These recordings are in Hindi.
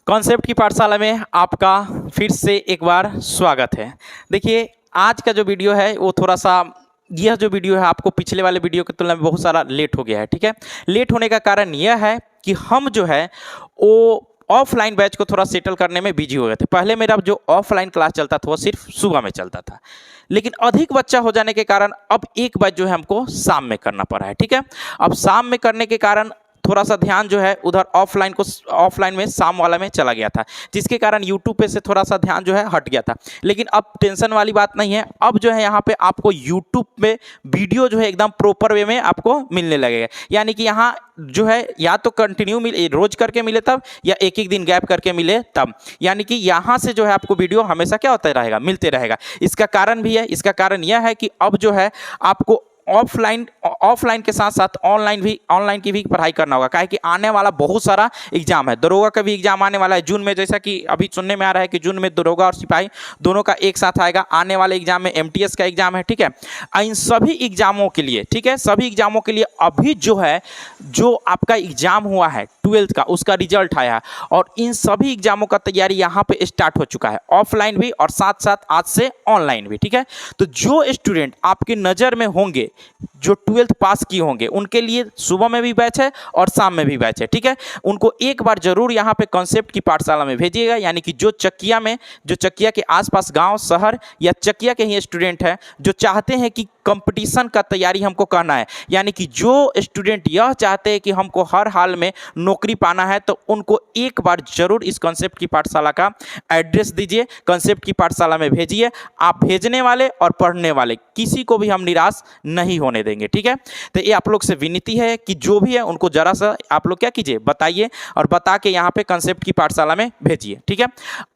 कॉन्सेप्ट की पाठशाला में आपका फिर से एक बार स्वागत है। देखिए, आज का जो वीडियो है वो थोड़ा सा, यह जो वीडियो है आपको पिछले वाले वीडियो की तुलना में बहुत सारा लेट हो गया है। ठीक है, लेट होने का कारण यह है कि हम जो है वो ऑफलाइन बैच को थोड़ा सेटल करने में बिजी हो गए थे। पहले मेरा जो ऑफलाइन क्लास चलता था वो सिर्फ सुबह में चलता था, लेकिन अधिक बच्चा हो जाने के कारण अब एक बैच जो है हमको शाम में करना पड़ा है। ठीक है, अब शाम में करने के कारण थोड़ा सा ध्यान जो है उधर ऑफलाइन में शाम वाला में चला गया था, जिसके कारण यूट्यूब पे से थोड़ा सा ध्यान जो है हट गया था। लेकिन अब टेंशन वाली बात नहीं है, अब जो है यहाँ पे आपको यूट्यूब में वीडियो जो है एकदम प्रॉपर वे में आपको मिलने लगेगा। यानी कि यहाँ जो है या तो कंटिन्यू मिले, रोज करके मिले तब, या एक एक दिन गैप करके मिले तब। यानी कि यहाँ से जो है आपको वीडियो हमेशा क्या होता रहेगा, मिलते रहेगा। इसका कारण भी है, इसका कारण यह है कि अब जो है आपको ऑफलाइन के साथ साथ ऑनलाइन की भी पढ़ाई करना होगा। काहे कि आने वाला बहुत सारा एग्जाम है। दरोगा का भी एग्जाम आने वाला है जून में, जैसा कि अभी सुनने में आ रहा है कि जून में दरोगा और सिपाही दोनों का एक साथ आएगा। आने वाले एग्जाम में एमटीएस का एग्जाम है। ठीक है, इन सभी एग्जामों के लिए, ठीक है, सभी एग्जामों के लिए अभी जो है, जो आपका एग्जाम हुआ है 12th का, उसका रिजल्ट आया है और इन सभी एग्जामों का तैयारी यहाँ पे स्टार्ट हो चुका है, ऑफलाइन भी और साथ साथ आज से ऑनलाइन भी। ठीक है, तो जो स्टूडेंट आपकी नज़र में होंगे, जो 12th पास किए होंगे, उनके लिए सुबह में भी बैच है और शाम में भी बैच है। ठीक है, उनको एक बार जरूर यहाँ पे कॉन्सेप्ट की पाठशाला में भेजिएगा। यानी कि जो चकिया के आसपास गांव शहर या चकिया के ही स्टूडेंट हैं जो चाहते हैं कि कंपटीशन का तैयारी हमको करना है, यानी कि जो स्टूडेंट यह चाहते हैं कि हमको हर हाल में नौकरी पाना है, तो उनको एक बार जरूर इस कॉन्सेप्ट की पाठशाला का एड्रेस दीजिए, कॉन्सेप्ट की पाठशाला में भेजिए। आप भेजने वाले और पढ़ने वाले किसी को भी हम निराश नहीं होने देंगे। ठीक है, तो ये आप लोग से विनती है कि जो भी है उनको जरा सा आप लोग क्या कीजिए, बताइए और बता के यहाँ पे कॉन्सेप्ट की पाठशाला में भेजिए। ठीक है,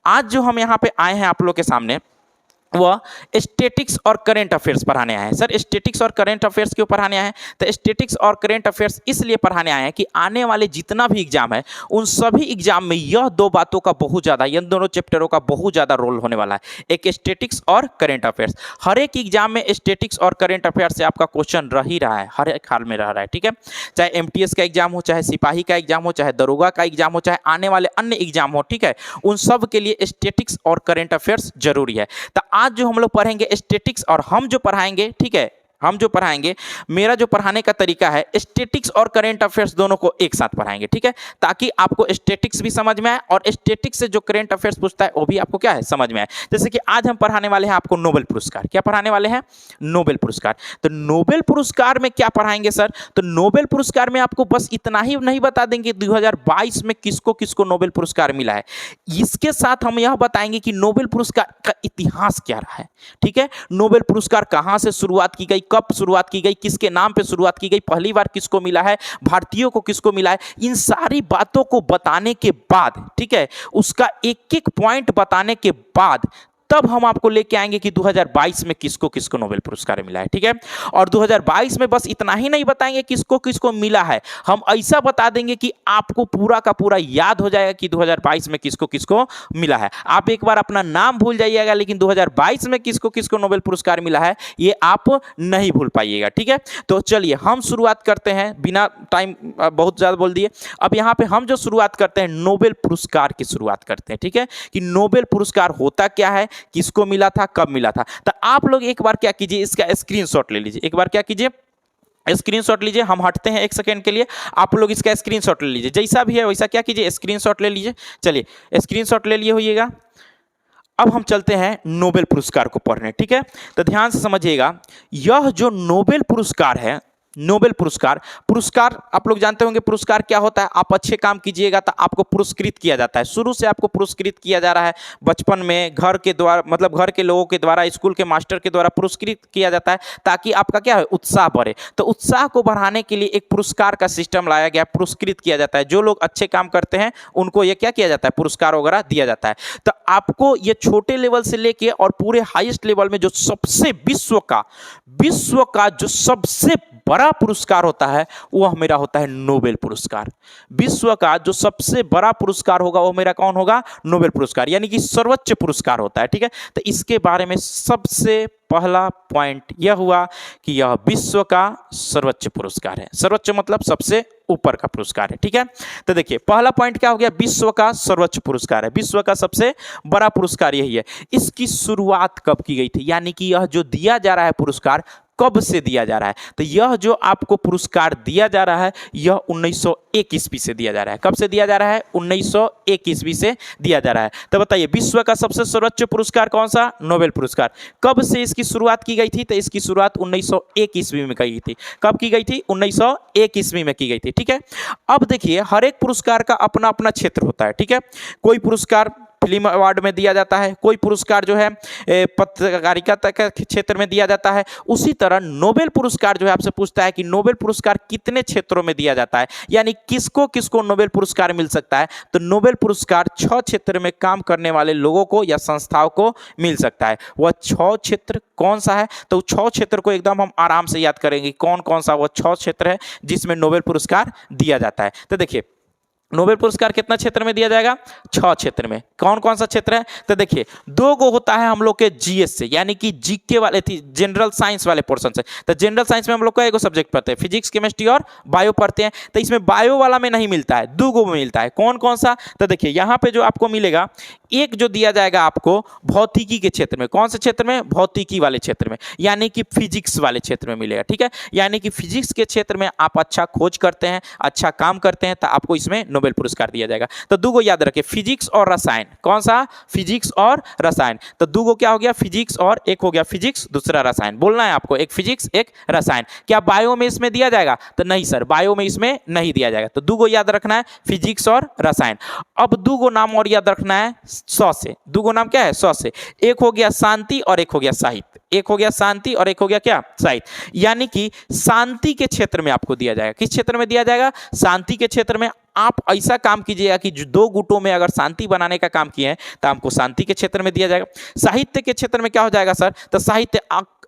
आज जो हम यहाँ पे आए हैं आप लोग के सामने, वह स्टैटिक्स और करंट अफेयर्स पढ़ाने आए हैं। सर, स्टैटिक्स और करंट अफेयर्स क्यों पढ़ाने आए हैं? तो स्टैटिक्स और करंट अफेयर्स इसलिए पढ़ाने आए हैं कि आने वाले जितना भी एग्जाम है, उन सभी एग्जाम में यह दो बातों का बहुत ज़्यादा, इन दोनों चैप्टरों का बहुत ज़्यादा रोल होने वाला है, एक स्टैटिक्स और करंट अफेयर्स। हर एक एग्जाम में स्टैटिक्स और करंट अफेयर्स से आपका क्वेश्चन रह ही रहा है, हर एक हाल में रह रहा है। ठीक है, चाहे एमटीएस का एग्जाम हो, चाहे सिपाही का एग्जाम हो, चाहे दरोगा का एग्जाम हो, चाहे आने वाले अन्य एग्जाम हो। ठीक है, उन सब के लिए स्टैटिक्स और करंट अफेयर्स जरूरी है। तो आज जो हम लोग पढ़ेंगे स्टैटिक्स, और हम जो पढ़ाएंगे, ठीक है, हम जो पढ़ाएंगे, मेरा जो पढ़ाने का तरीका है, स्टैटिक्स और करंट अफेयर्स दोनों को एक साथ पढ़ाएंगे। ठीक है, ताकि आपको स्टैटिक्स भी समझ में आए और स्टैटिक्स से जो करंट अफेयर्स पूछता है वो भी आपको क्या है, समझ में आए। जैसे कि आज हम पढ़ाने वाले हैं आपको नोबेल पुरस्कार। क्या पढ़ाने वाले हैं? नोबेल पुरस्कार। तो नोबेल पुरस्कार में क्या पढ़ाएंगे सर? तो नोबेल पुरस्कार में आपको बस इतना ही नहीं बता देंगे 2022 में किसको किसको नोबेल पुरस्कार मिला है, इसके साथ हम यह बताएंगे कि नोबेल पुरस्कार का इतिहास क्या रहा है। ठीक है, नोबेल पुरस्कार कहां से शुरुआत की गई, कब शुरुआत की गई, किसके नाम पे शुरुआत की गई, पहली बार किसको मिला है, भारतीयों को किसको मिला है, इन सारी बातों को बताने के बाद, ठीक है, उसका एक एक पॉइंट बताने के बाद तब हम आपको लेके आएंगे कि 2022 में किसको किसको नोबेल पुरस्कार मिला है। ठीक है, और 2022 में बस इतना ही नहीं बताएंगे किसको किसको मिला है, हम ऐसा बता देंगे कि आपको पूरा का पूरा याद हो जाएगा कि 2022 में किसको किसको मिला है। आप एक बार अपना नाम भूल जाइएगा, लेकिन 2022 में किसको किसको नोबेल पुरस्कार मिला है ये आप नहीं भूल पाइएगा। ठीक है, तो चलिए हम शुरुआत करते हैं, बिना टाइम बहुत ज़्यादा बोल दिए। अब यहाँ पे हम जो शुरुआत करते हैं नोबेल पुरस्कार की शुरुआत करते हैं। ठीक है, कि नोबेल पुरस्कार होता क्या है, किसको मिला था, कब मिला था। तो आप लोग एक बार क्या कीजिए, इसका स्क्रीनशॉट ले लीजिए। एक बार क्या कीजिए, स्क्रीनशॉट लीजिए। हम हटते हैं एक सेकंड के लिए, आप लोग इसका स्क्रीनशॉट ले लीजिए, जैसा भी है वैसा क्या कीजिए, स्क्रीनशॉट ले लीजिए। चलिए स्क्रीनशॉट ले लिए होइएगा। अब हम चलते हैं नोबेल पुरस्कार को पढ़ने। ठीक है, तो ध्यान से समझिएगा, यह जो नोबेल पुरस्कार है, नोबेल पुरस्कार आप लोग जानते होंगे पुरस्कार क्या होता है। आप अच्छे काम कीजिएगा तो आपको पुरस्कृत किया जाता है, शुरू से आपको पुरस्कृत किया जा रहा है। बचपन में घर के द्वारा, मतलब घर के लोगों के द्वारा, स्कूल के मास्टर के द्वारा पुरस्कृत किया जाता है, ताकि आपका क्या है, उत्साह बढ़े। तो उत्साह को बढ़ाने के लिए एक पुरस्कार का सिस्टम लाया गया, पुरस्कृत किया जाता है। जो लोग अच्छे काम करते हैं उनको ये क्या किया जाता है, पुरस्कार वगैरह दिया जाता है। तो आपको ये छोटे लेवल से लेके और पूरे हाईएस्ट लेवल में जो सबसे विश्व का जो सबसे बड़ा पुरस्कार होता है वह मेरा होता है नोबेल पुरस्कार। विश्व का जो सबसे बड़ा पुरस्कार होगा वो मेरा कौन होगा? नोबेल पुरस्कार, यानी कि सर्वोच्च पुरस्कार होता है। ठीक है, तो इसके बारे में सबसे पहला पॉइंट यह हुआ कि यह विश्व का सर्वोच्च पुरस्कार है। सर्वोच्च मतलब सबसे ऊपर का पुरस्कार है। ठीक है, तो देखिए पहला पॉइंट क्या हो गया? विश्व का सर्वोच्च पुरस्कार है, विश्व का सबसे बड़ा पुरस्कार यही है। इसकी शुरुआत कब की गई थी, यानी कि यह जो दिया जा रहा है पुरस्कार कब से दिया जा रहा है? तो यह जो आपको पुरस्कार दिया जा रहा है यह 1901 ईस्वी से दिया जा रहा है। कब से दिया जा रहा है? 1901 ईस्वी से दिया जा रहा है। तो बताइए विश्व का सबसे सर्वोच्च पुरस्कार कौन सा? नोबेल पुरस्कार। कब से इसकी शुरुआत की गई थी? तो इसकी शुरुआत 1901 ईस्वी में की गई थी। कब की गई थी? 1901 ईस्वी में की गई थी। ठीक है, अब देखिए हर एक पुरस्कार का अपना अपना क्षेत्र होता है। ठीक है, कोई पुरस्कार फिल्म अवार्ड में दिया जाता है, कोई पुरस्कार जो है पत्रकारिता के क्षेत्र में दिया जाता है। उसी तरह नोबेल पुरस्कार जो है आपसे पूछता है कि नोबेल पुरस्कार कितने क्षेत्रों में दिया जाता है, यानी किसको किसको नोबेल पुरस्कार मिल सकता है? तो नोबेल पुरस्कार 6 क्षेत्र में काम करने वाले लोगों को या संस्थाओं को मिल सकता है। वह 6 क्षेत्र कौन सा है? तो 6 क्षेत्र को एकदम हम आराम से याद करेंगे कौन कौन सा वह 6 क्षेत्र है जिसमें नोबेल पुरस्कार दिया जाता है। तो देखिए नोबेल पुरस्कार कितना क्षेत्र में दिया जाएगा? 6 क्षेत्र में। कौन कौन सा क्षेत्र है? तो देखिए 2 गो होता है हम लोग के जीएस से, यानी कि जीके वाले थी जनरल साइंस वाले पोर्शन से। तो जनरल साइंस में हम लोग का एक सब्जेक्ट पढ़ते हैं, फिजिक्स केमिस्ट्री और बायो पढ़ते हैं। तो इसमें बायो वाला में नहीं मिलता है, 2 गो में मिलता है। कौन कौन सा? तो देखिए यहाँ पे जो आपको मिलेगा, एक जो दिया जाएगा आपको भौतिकी के क्षेत्र में। कौन से क्षेत्र में? भौतिकी वाले क्षेत्र में, यानी कि फिजिक्स वाले क्षेत्र में मिलेगा। ठीक है, यानी कि फिजिक्स के क्षेत्र में आप अच्छा खोज करते हैं, अच्छा काम करते हैं, तो आपको इसमें नोबेल पुरस्कार दिया जाएगा। तो 2 गो याद रखें, फिजिक्स और रसायन। कौन सा? फिजिक्स और रसायन। तो 2 गो क्या हो गया? फिजिक्स, और एक हो गया फिजिक्स, दूसरा रसायन। बोलना है आपको, एक फिजिक्स एक रसायन। क्या बायो में इसमें दिया जाएगा? तो नहीं सर, बायो में इसमें नहीं दिया जाएगा। तो 2 गो याद रखना है, फिजिक्स और रसायन। अब 2 गो नाम और याद रखना है 100 से। 2 गो नाम क्या है? 100 से। एक हो गया शांति और एक हो गया साहित्य। एक हो गया शांति और एक हो गया क्या? साहित्य। यानी कि शांति के क्षेत्र में आपको दिया जाएगा। किस क्षेत्र में दिया जाएगा? शांति के क्षेत्र में। आप ऐसा काम कीजिएगा कि 2 गुटों में अगर शांति बनाने का काम किए हैं तो आपको शांति के क्षेत्र में दिया जाएगा। साहित्य के क्षेत्र में क्या हो जाएगा सर? तो साहित्य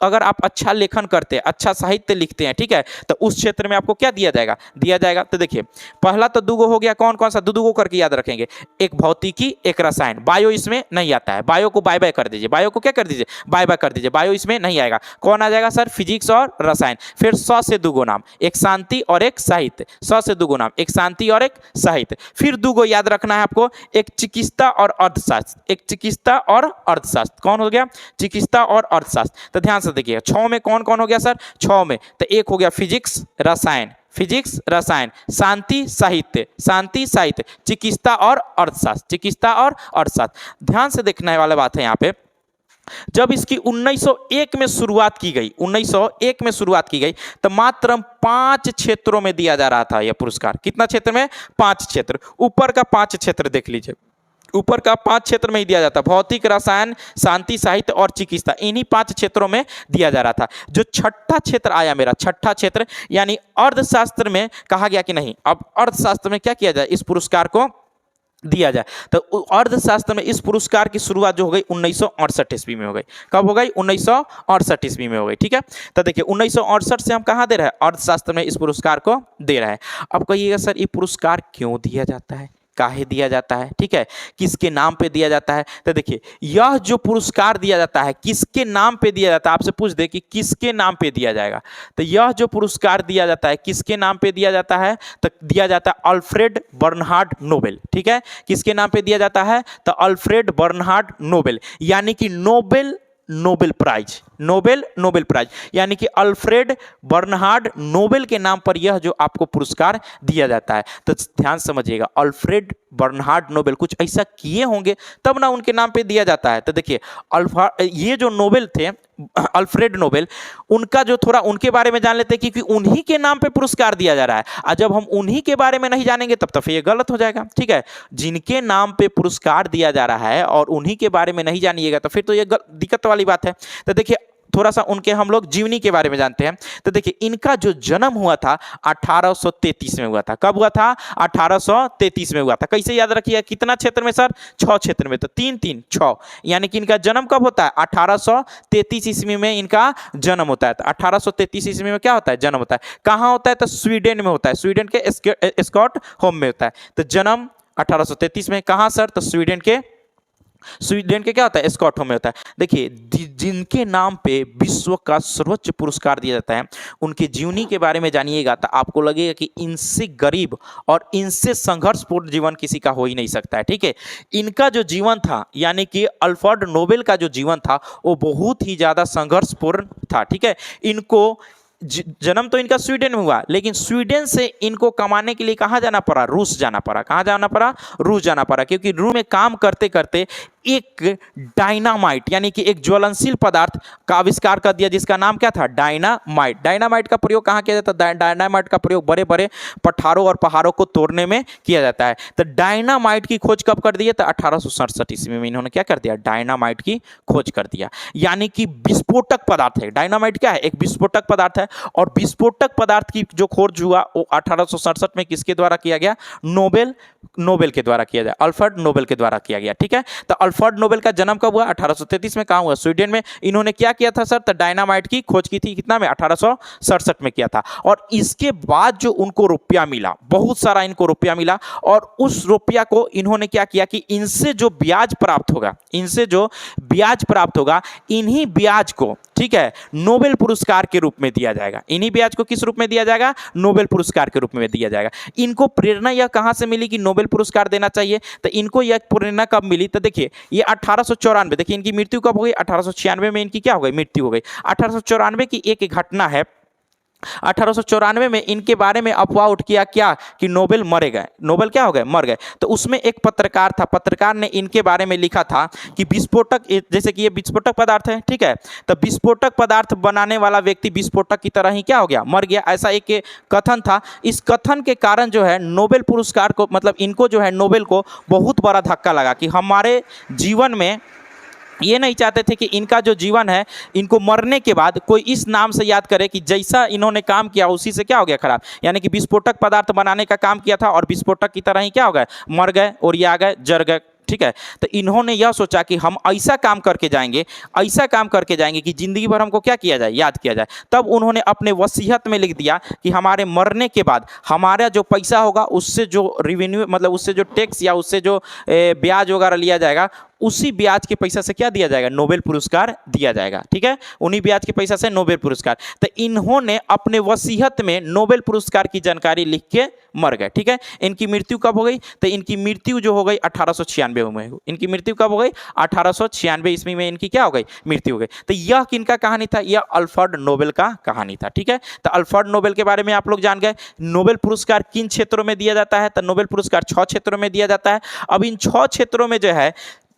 अगर आप अच्छा लेखन करते हैं, अच्छा साहित्य लिखते हैं, ठीक है, तो उस क्षेत्र में आपको क्या दिया जाएगा? दिया जाएगा। तो देखिए पहला तो 2 गो हो गया, कौन कौन सा? 2 गो करके याद रखेंगे, एक भौतिकी एक रसायन। बायो इसमें नहीं आता है, बायो को बाय बाय कर दीजिए, बायो को क्या कर दीजिए? बाय बाय कर दीजिए, बायो इसमें नहीं आएगा। कौन आ जाएगा सर? फिजिक्स और रसायन। फिर 100 से 2 गो नाम, एक शांति और एक साहित्य। 100 से 2 गो नाम, एक शांति और एक साहित्य। फिर 2 गो याद रखना है आपको, एक चिकित्सा और अर्थशास्त्र। एक चिकित्सा और अर्थशास्त्र। कौन हो गया? चिकित्सा और अर्थशास्त्र। तो ध्यान से देखिए 6 में कौन कौन हो गया सर? 6 में तो एक हो गया फिजिक्स रसायन, फिजिक्स रसायन, शांति साहित्य, शांति साहित्य, चिकित्सा और अर्थशास्त्र, चिकित्सा और अर्थशास्त्र। ध्यान से देखने वाला बात है यहाँ पे, जब इसकी 1901 में शुरुआत की गई, 1901 में शुरुआत की गई, तो मात्र 5 क्षेत्रों में दिया जा रहा था यह पुरस्कार। कितना क्षेत्र में? 5 क्षेत्र। ऊपर का 5 क्षेत्र देख लीजिए, ऊपर का 5 क्षेत्र में ही दिया जाता, भौतिक, रसायन, शांति, साहित्य और चिकित्सा, इन्हीं 5 क्षेत्रों में दिया जा रहा था। जो छठा क्षेत्र आया मेरा, छठा क्षेत्र यानी अर्थशास्त्र में कहा गया कि नहीं, अब अर्थशास्त्र में क्या किया जाए? इस पुरस्कार को दिया जाए। तो अर्थशास्त्र में इस पुरस्कार की शुरुआत जो हो गई 1968 ईस्वी में हो गई। कब हो गई? 1968 ईस्वी में हो गई। ठीक है, तो देखिए 1968 से हम कहाँ दे रहे हैं? अर्थशास्त्र में इस पुरस्कार को दे रहे हैं। अब कहिएगा सर ये पुरस्कार क्यों दिया जाता है, काहे दिया जाता है, ठीक है, किसके नाम पे दिया जाता है? तो देखिए यह जो पुरस्कार दिया जाता है किसके नाम पे दिया जाता है? आपसे पूछ दे कि किसके नाम पे दिया जाएगा, तो यह जो पुरस्कार दिया जाता है किसके नाम पे दिया जाता है? तो दिया जाता है अल्फ्रेड बर्नहार्ड नोबेल। ठीक है, किसके नाम पे दिया जाता है? तो अल्फ्रेड बर्नहार्ड नोबेल, यानी कि Nobel Nobel prize, Nobel Nobel prize, यानी कि अल्फ्रेड बर्नहार्ड नोबेल के नाम पर यह जो आपको पुरस्कार दिया जाता है। तो ध्यान समझिएगा, अल्फ्रेड बर्नहार्ड नोबेल कुछ ऐसा किए होंगे तब ना उनके नाम पे दिया जाता है। तो देखिए ये जो नोबेल थे अल्फ्रेड नोबेल, उनका जो थोड़ा उनके बारे में जान लेते हैं, क्योंकि उन्हीं के नाम पे पुरस्कार दिया जा रहा है। और जब हम उन्हीं के बारे में नहीं जानेंगे तब तो फिर ये गलत हो जाएगा। ठीक है, जिनके नाम पे पुरस्कार दिया जा रहा है और उन्हीं के बारे में नहीं जानिएगा तो फिर तो ये दिक्कत वाली बात है। तो देखिए थोड़ा सा उनके हम लोग जीवनी के बारे में जानते हैं। तो देखिए इनका जो जन्म हुआ था 1833 में हुआ था। कब हुआ था? 1833 में हुआ था। कैसे याद रखिए? कितना क्षेत्र में सर? 6 क्षेत्र में। तो 3 3 6, यानी कि इनका जन्म कब होता है? 1833 ईस्वी में इनका जन्म होता है। तो 1833 ईस्वी में क्या होता है? जन्म होता है। कहाँ होता है? तो स्वीडन में होता है, स्वीडन के स्टॉकहोम में होता है। तो जन्म 1833 में कहाँ सर? तो स्वीडन के क्या होता है? स्टॉकहोम में होता है। देखिए जिनके नाम पे विश्व का सर्वोच्च पुरस्कार दिया जाता है, उनकी जीवनी के बारे में जानिएगा तो आपको लगेगा कि इनसे गरीब और इनसे संघर्षपूर्ण जीवन किसी का हो ही नहीं सकता है। ठीक है, इनका जो जीवन था, यानी कि अल्फ्रेड नोबेल का जो जीवन था, वो बहुत ही ज्यादा संघर्षपूर्ण था। ठीक है, इनको जन्म तो इनका स्वीडन में हुआ, लेकिन स्वीडन से इनको कमाने के लिए कहाँ जाना पड़ा? रूस जाना पड़ा। कहाँ जाना पड़ा? रूस जाना पड़ा, क्योंकि रूस में काम करते करते एक डायनामाइट, यानी कि एक ज्वलनशील पदार्थ का आविष्कार कर दिया, जिसका नाम क्या था? डायनामाइट। डायनामाइट का प्रयोग कहाँ किया जाता है? डायनामाइट का प्रयोग बड़े बड़े पठारों और पहाड़ों को तोड़ने में किया जाता है। तो डायनामाइट की खोज कब कर दी? तो 1867 ईस्वी में इन्होंने क्या कर दिया? डायनामाइट की खोज कर दिया। यानी कि विस्फोटक पदार्थ है। डायनामाइट क्या है? एक विस्फोटक पदार्थ है। और विस्फोटक पदार्थ की जो खोज हुआ वो 1867 में किसके द्वारा किया गया? नोबेल के द्वारा किया गया, अल्फ्रेड नोबेल के द्वारा किया गया। ठीक है, तो अल्फ्रेड नोबेल का जन्म कब हुआ? 1833 में। कहाँ हुआ? स्वीडन में। इन्होंने क्या किया था सर? तो डायनामाइट की खोज की थी। कितना में? 1867 में किया था। और इसके बाद जो उनको रुपया मिला, बहुत सारा इनको रुपया मिला, और उस रुपया को इन्होंने क्या किया कि इनसे जो ब्याज प्राप्त होगा, इन्हीं ब्याज को, ठीक है, नोबेल पुरस्कार के रूप में दिया जाएगा। इन्हीं ब्याज को किस रूप में दिया जाएगा? नोबेल पुरस्कार के रूप में दिया जाएगा। इनको प्रेरणा यह कहां से मिली कि नोबेल पुरस्कार देना चाहिए? तो इनको यह प्रेरणा कब मिली? तो देखिए ये 1894, देखिए इनकी मृत्यु कब हो गई? 1896 में इनकी क्या हो गई? मृत्यु हो गई। 1894 की एक घटना है। 1894 में इनके बारे में अफवाह उठ किया क्या कि नोबेल मरे गए। नोबेल क्या हो गए? मर गए। तो उसमें एक पत्रकार था, पत्रकार ने इनके बारे में लिखा था कि विस्फोटक, जैसे कि ये विस्फोटक पदार्थ है, ठीक है, तो विस्फोटक पदार्थ बनाने वाला व्यक्ति विस्फोटक की तरह ही क्या हो गया? मर गया। ऐसा एक कथन था। इस कथन के कारण जो है नोबेल पुरस्कार को, मतलब इनको जो है नोबेल को बहुत बड़ा धक्का लगा कि हमारे जीवन में ये नहीं चाहते थे कि इनका जो जीवन है, इनको मरने के बाद कोई इस नाम से याद करे कि जैसा इन्होंने काम किया उसी से क्या हो गया? खराब। यानी कि विस्फोटक पदार्थ बनाने का काम किया था और विस्फोटक की तरह ही क्या हो गए? मर गए, और ये आ गए, जर गए। ठीक है, तो इन्होंने यह सोचा कि हम ऐसा काम करके जाएंगे कि जिंदगी भर हमको क्या किया जाए? याद किया जाए। तब उन्होंने अपने वसीयत में लिख दिया कि हमारे मरने के बाद हमारा जो पैसा होगा, उससे जो रेवेन्यू, मतलब उससे जो टैक्स या उससे जो ब्याज वगैरह लिया जाएगा, उसी ब्याज के पैसा से क्या दिया जाएगा? नोबेल पुरस्कार दिया जाएगा। ठीक है, उन्हीं ब्याज के पैसा से नोबेल पुरस्कार। तो इन्होंने अपने वसीयत में नोबेल पुरस्कार की जानकारी लिख के मर गए। ठीक है, इनकी मृत्यु कब हो गई? तो इनकी मृत्यु जो हो गई 1896 में। इनकी मृत्यु कब हो गई? 1896 ईस्वी में इनकी क्या हो गई? मृत्यु हो गई। तो यह किनका कहानी था? यह अल्फ्रेड नोबेल का कहानी था। ठीक है, तो अल्फ्रेड नोबेल के बारे में आप लोग जान गए। नोबेल पुरस्कार किन क्षेत्रों में दिया जाता है? तो नोबेल पुरस्कार 6 क्षेत्रों में दिया जाता है। अब इन 6 क्षेत्रों में जो है,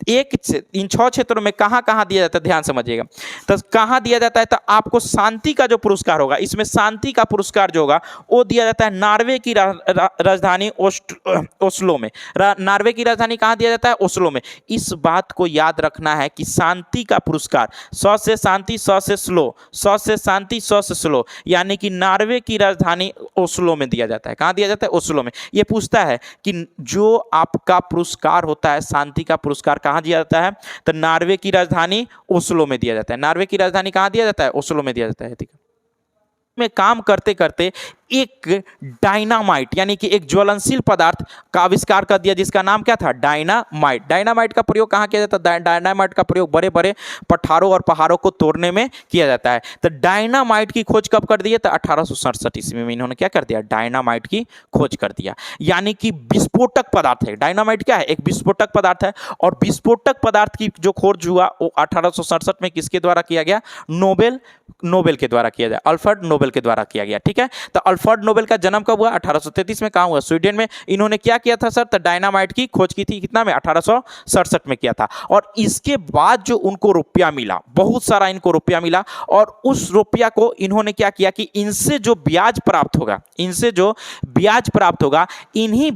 इन 6 क्षेत्रों में कहां कहां दिया जाता है? ध्यान समझिएगा। तो कहां दिया जाता है? तो आपको शांति का जो पुरस्कार होगा, इसमें शांति का पुरस्कार जो होगा वो दिया जाता है नॉर्वे की राजधानी ओस्लो में। नॉर्वे की राजधानी कहां दिया जाता है? ओस्लो में। इस बात को याद रखना है कि शांति का पुरस्कार 100 से शांति 100 से स्लो, 100 से शांति 100 से स्लो, यानी कि नॉर्वे की राजधानी ओस्लो में दिया जाता है। कहां दिया जाता है? ओस्लो में। यह पूछता है कि जो आपका पुरस्कार होता है, शांति का पुरस्कार, कहां दिया जाता है? तो नॉर्वे की राजधानी ओस्लो में दिया जाता है। नॉर्वे की राजधानी कहां दिया जाता है? ओस्लो में दिया जाता है। ठीक है, में काम करते करते एक डायनामाइट, यानी कि एक ज्वलनशील पदार्थ का आविष्कार कर दिया, जिसका नाम क्या था? डायनामाइट। डायनामाइट का प्रयोग कहां किया जाता है? डायनामाइट का प्रयोग बड़े बड़े पठारों और पहाड़ों को तोड़ने में किया जाता है। तो डायनामाइट की खोज कब कर दी है? तो 1867 ईस्वी में इन्होंने क्या कर दिया? डायनामाइट की खोज कर दिया। यानी कि विस्फोटक पदार्थ है। डायनामाइट क्या है? एक विस्फोटक पदार्थ है। और विस्फोटक पदार्थ की जो खोज हुआ वो 1867 में किसके द्वारा किया गया? नोबेल के द्वारा किया गया, अल्फ्रेड नोबेल के द्वारा किया गया। ठीक है, तो अल्फ्रेड नोबेल का जन्म कब हुआ? 1833 में। कहां हुआ? स्वीडन में। इन्होंने क्या किया था सर? तो डायनामाइट की खोज की थी। कितना में? 1867 में किया था। और इसके बाद जो उनको रुपया मिला, बहुत सारा इनको रुपया मिला, और उस रुपया को इन्होंने क्या किया कि इनसे जो ब्याज प्राप्त होगा, इन्हीं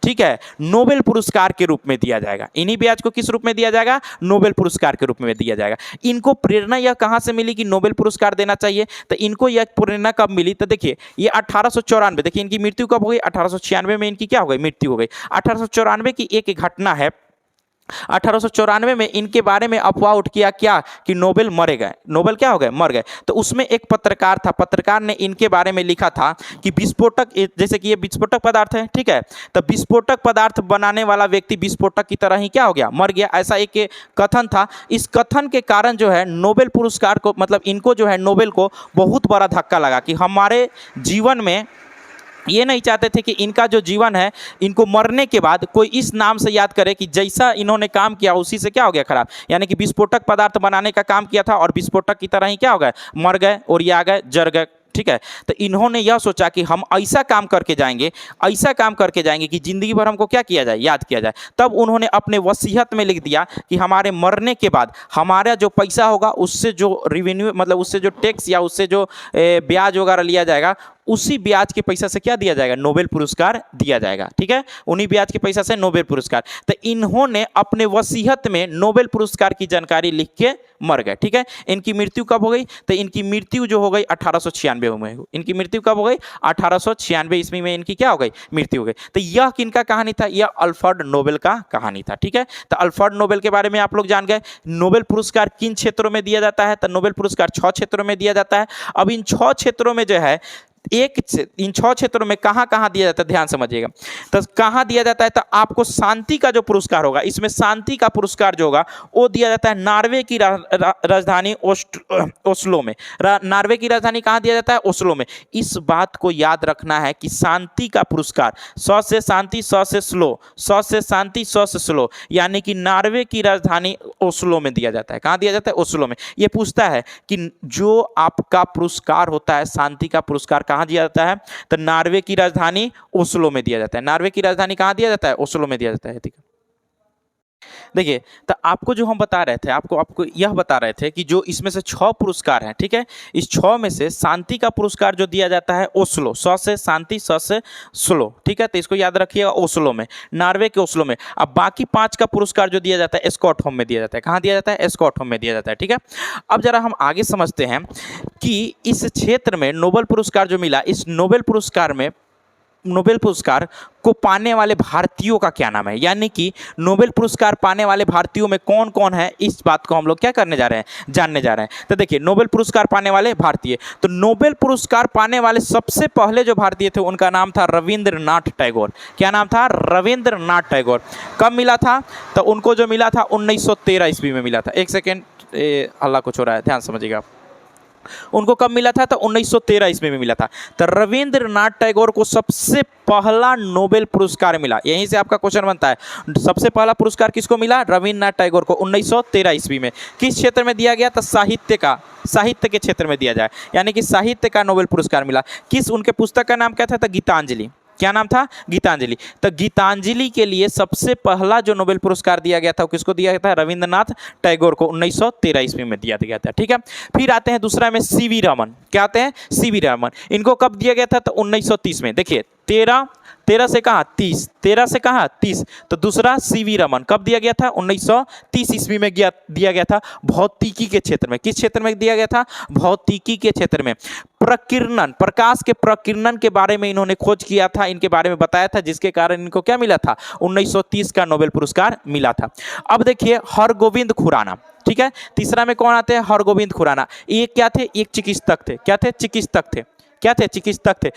ठीक है, नोबेल पुरस्कार के रूप में दिया जाएगा। इन्हीं ब्याज को किस रूप में दिया जाएगा? नोबेल पुरस्कार के रूप में दिया जाएगा। इनको प्रेरणा यह कहां से मिली कि नोबेल पुरस्कार देना चाहिए? तो इनको यह प्रेरणा कब मिली? तो देखिए ये 1894, देखिए इनकी मृत्यु कब हो गई? 1896 में इनकी क्या हो गई? मृत्यु हो गई। 1894 की एक घटना है। 1894 में इनके बारे में अफवाह उठ किया क्या कि नोबेल मरे गए। नोबेल क्या हो गए? मर गए। तो उसमें एक पत्रकार था, पत्रकार ने इनके बारे में लिखा था कि विस्फोटक, जैसे कि ये विस्फोटक पदार्थ है, ठीक है, तो विस्फोटक पदार्थ बनाने वाला व्यक्ति विस्फोटक की तरह ही क्या हो गया? मर गया। ऐसा एक कथन था। इस कथन के कारण जो है नोबेल पुरस्कार को, मतलब इनको जो है नोबेल को बहुत बड़ा धक्का लगा कि हमारे जीवन में ये नहीं चाहते थे कि इनका जो जीवन है, इनको मरने के बाद कोई इस नाम से याद करे कि जैसा इन्होंने काम किया उसी से क्या हो गया? खराब। यानी कि विस्फोटक पदार्थ बनाने का काम किया था और विस्फोटक की तरह ही क्या हो गए? मर गए, ओरिया गए, जर गए। ठीक है, तो इन्होंने यह सोचा कि हम ऐसा काम करके जाएंगे, ऐसा काम करके जाएंगे कि जिंदगी भर हमको क्या किया जाए? याद किया जाए। तब उन्होंने अपने वसीयत में लिख दिया कि हमारे मरने के बाद हमारा जो पैसा होगा उससे जो रिवेन्यू, मतलब उससे जो टैक्स या उससे जो ब्याज वगैरह लिया जाएगा, उसी ब्याज के पैसा से क्या दिया जाएगा? नोबेल पुरस्कार दिया जाएगा। ठीक है, उन्हीं ब्याज के पैसा से नोबेल पुरस्कार। तो इन्होंने अपने वसीयत में नोबेल पुरस्कार की जानकारी लिख के मर गए। ठीक है, इनकी मृत्यु कब हो गई? तो इनकी मृत्यु जो हो गई 1896 में। इनकी मृत्यु कब हो गई? 1896 ईस्वी में इनकी क्या हो गई? मृत्यु हो गई। तो यह किनका कहानी था? यह अल्फ्रेड नोबेल का कहानी था। ठीक है, तो अल्फ्रेड नोबेल के बारे में आप लोग जान गए। नोबेल पुरस्कार किन क्षेत्रों में दिया जाता है? तो नोबेल पुरस्कार 6 क्षेत्रों में दिया जाता है। अब इन 6 क्षेत्रों में जो है इन 6 क्षेत्रों में कहां कहां दिया जाता है? ध्यान समझिएगा। तो कहां दिया जाता है? तो आपको शांति का जो पुरस्कार होगा, इसमें शांति का पुरस्कार जो होगा वो दिया जाता है नॉर्वे की राजधानी ओस्लो में। नॉर्वे की राजधानी कहां दिया जाता है? ओस्लो में। इस बात को याद रखना है कि शांति का पुरस्कार, स से शांति, स से स्लो, स से शांति, स से स्लो, यानी कि नॉर्वे की राजधानी ओस्लो में दिया जाता है। कहां दिया जाता है? ओस्लो में। ये पूछता है कि जो आपका पुरस्कार होता है, शांति का पुरस्कार, कहां दिया जाता है? तो नॉर्वे की राजधानी ओस्लो में दिया जाता है। नॉर्वे की राजधानी कहां दिया जाता है? ओस्लो में दिया जाता है। ठीक है, देखिए, तो आपको जो हम बता रहे थे, आपको यह बता रहे थे कि जो इसमें से 6 पुरस्कार हैं, ठीक है, इस 6 में से शांति का पुरस्कार जो दिया जाता है ओस्लो, स से शांति, स से स्लो। ठीक है, तो इसको याद रखिएगा, ओस्लो में, नॉर्वे के ओस्लो में। अब बाकी 5 का पुरस्कार जो दिया जाता है स्टॉकहोम में दिया जाता है। कहाँ दिया जाता है? स्टॉकहोम में दिया जाता है। ठीक है, अब जरा हम आगे समझते हैं कि इस क्षेत्र में नोबेल पुरस्कार जो मिला, इस नोबेल पुरस्कार को पाने वाले भारतीयों का क्या नाम है? यानी कि नोबेल पुरस्कार पाने वाले भारतीयों में कौन कौन है, इस बात को हम लोग क्या करने जा रहे हैं? जानने जा रहे हैं। तो देखिए, नोबेल पुरस्कार पाने वाले भारतीय, तो नोबेल पुरस्कार पाने वाले सबसे पहले जो भारतीय थे उनका नाम था रविंद्रनाथ टैगोर। क्या नाम था? रविंद्रनाथ टैगोर। कब मिला था? तो उनको जो मिला था 1913 ईस्वी में मिला था। एक सेकेंड, अल्लाह कुछ हो रहा है, ध्यान समझिएगा। उनको कब मिला था? तो 1913 ईस्वी में मिला था। तो रविंद्रनाथ टैगोर को सबसे पहला नोबेल पुरस्कार मिला। यहीं से आपका क्वेश्चन बनता है, सबसे पहला पुरस्कार किसको मिला? रविंद्रनाथ टैगोर को 1913 ईस्वी में। किस क्षेत्र में दिया गया? तो साहित्य के क्षेत्र में दिया जाए, यानी कि साहित्य का नोबेल पुरस्कार मिला। किस, उनके पुस्तक का नाम क्या था? तो गीतांजलि। क्या नाम था? गीतांजलि। तो गीतांजलि के लिए सबसे पहला जो नोबेल पुरस्कार दिया गया था, किसको दिया गया था? रविंद्रनाथ टैगोर को 1913 ईस्वी में दिया गया था। ठीक है, फिर आते हैं दूसरा में सीवी रमन। क्या आते हैं? सीवी रमन। इनको कब दिया गया था? तो 1930 में। देखिए, 13 से कहाँ? 30। तो दूसरा सीवी रमन कब दिया गया था? 1930 ईस्वी में दिया गया था, भौतिकी के क्षेत्र में। किस क्षेत्र में दिया गया था? भौतिकी के क्षेत्र में। प्रकीर्णन, प्रकाश के प्रकीर्णन के बारे में इन्होंने खोज किया था, इनके बारे में बताया था, जिसके कारण इनको क्या मिला था? 1930 का नोबेल पुरस्कार मिला था। अब देखिए, हरगोविंद खुराना। ठीक है, तीसरा में कौन आते हैं? हरगोविंद खुराना। ये क्या थे? एक चिकित्सक थे। क्या थे? चिकित्सक थे। क्या थे? चिकित्सक थे।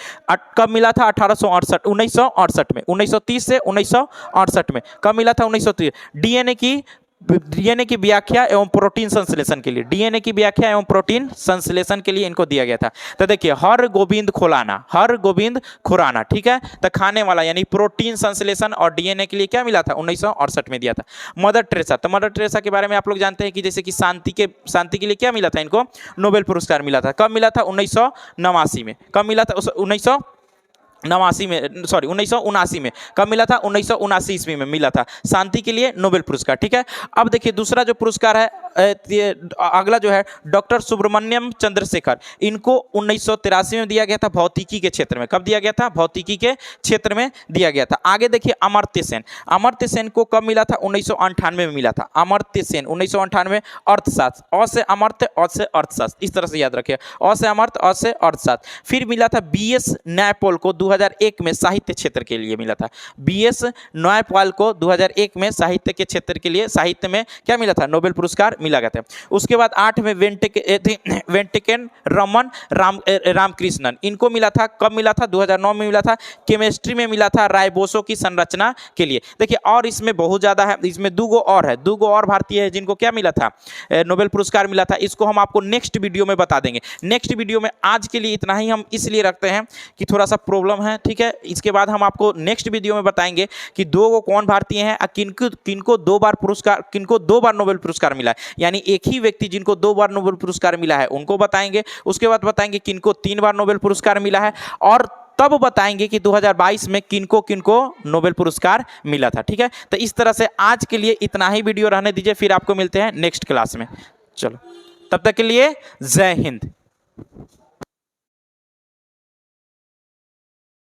कब मिला था? 1968 में। 1930 से 1968 में। कब मिला था? 1930। डीएनए की व्याख्या एवं प्रोटीन संश्लेषण के लिए, डीएनए की व्याख्या एवं प्रोटीन संश्लेषण के लिए इनको दिया गया था। तो देखिए, हरगोविंद खुराना। ठीक है, तो खाने वाला यानी प्रोटीन संश्लेषण और डीएनए के लिए क्या मिला था? 1968 में दिया था। मदर टेरेसा, तो मदर टेरेसा के बारे में आप लोग जानते हैं कि जैसे कि शांति के लिए क्या मिला था इनको? नोबेल पुरस्कार मिला था। कब मिला था? 1989 में। कब मिला था? नवासी में, सॉरी 1979 में। कब मिला था? 1979 ईस्वी में मिला था, शांति के लिए नोबेल पुरस्कार। ठीक है, अब देखिए दूसरा जो पुरस्कार है, अगला जो है डॉक्टर सुब्रमण्यम चंद्रशेखर, इनको 1983 में दिया गया था भौतिकी के क्षेत्र में। कब दिया गया था? भौतिकी के क्षेत्र में दिया गया था। आगे देखिए अमर्त्य सेन, अमर्त्य सेन को कब मिला था? 1998 में मिला था। अमर्त्य सेन 1998, अर्थशास्त्र, अ से अमर्त्य, अ से अर्थशास्त्र, इस तरह से याद रखिए, अ से अमर्त्य, अ से अर्थशास्त्र। फिर मिला था बीएस न्यायपाल को 2001 में साहित्य क्षेत्र के लिए मिला था। बीएस न्यायपाल को 2001 में साहित्य के क्षेत्र के लिए, साहित्य में क्या मिला था? नोबेल पुरस्कार मिला गया था। उसके बाद 8 में वेंकटेन रमन रामकृष्णन, इनको मिला था। कब मिला था? 2009 में मिला था। केमिस्ट्री में मिला था राइबोसो की संरचना के लिए। देखिए और इसमें बहुत ज़्यादा है, इसमें दो और है, दो और भारतीय है जिनको क्या मिला था? नोबेल पुरस्कार मिला था। इसको हम आपको नेक्स्ट वीडियो में बता देंगे। नेक्स्ट वीडियो में आज के लिए इतना ही हम इसलिए रखते हैं कि थोड़ा सा प्रॉब्लम है। ठीक है, इसके बाद हम आपको नेक्स्ट वीडियो में बताएंगे कि दो कौन भारतीय हैं, किनको 2 बार पुरस्कार, किनको 2 बार नोबेल पुरस्कार मिला है। यानी एक ही व्यक्ति जिनको 2 बार नोबेल पुरस्कार मिला है उनको बताएंगे। उसके बाद बताएंगे किनको 3 बार नोबेल पुरस्कार मिला है, और तब बताएंगे कि 2022 में किनको किनको नोबेल पुरस्कार मिला था। ठीक है, तो इस तरह से आज के लिए इतना ही वीडियो रहने दीजिए, फिर आपको मिलते हैं नेक्स्ट क्लास में। चलो, तब तक के लिए जय हिंद।